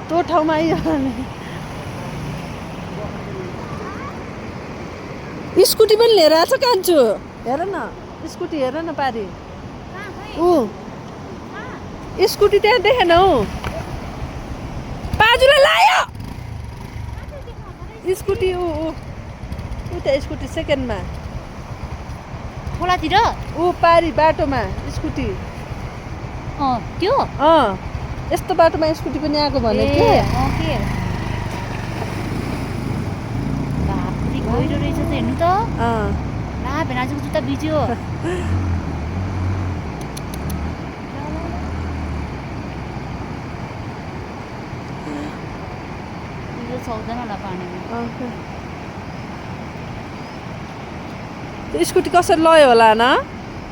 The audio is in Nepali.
त्यो ठाउँमा आइहाल्ने स्कुटी पनि लिएर आएको छ कान्छु हेर न स्कुटी हेर न पारी ऊ स्कुटी त्यहाँ देखेन हौ पाजुले लायो स्कुटी ऊ त्यहाँ स्कुटी सेकेन्डमा खोलातिर ऊ पारी बाटोमा स्कुटी त्यो यस्तो बाटोमा स्कुटी पनि आएको भने के बाप्रे गहिरो रहेछ त हेर्नु त ला भेनाजुको जुत्ता भिज्यो सक्दैन होला पानीमा स्कुटी कसरी लयो होला न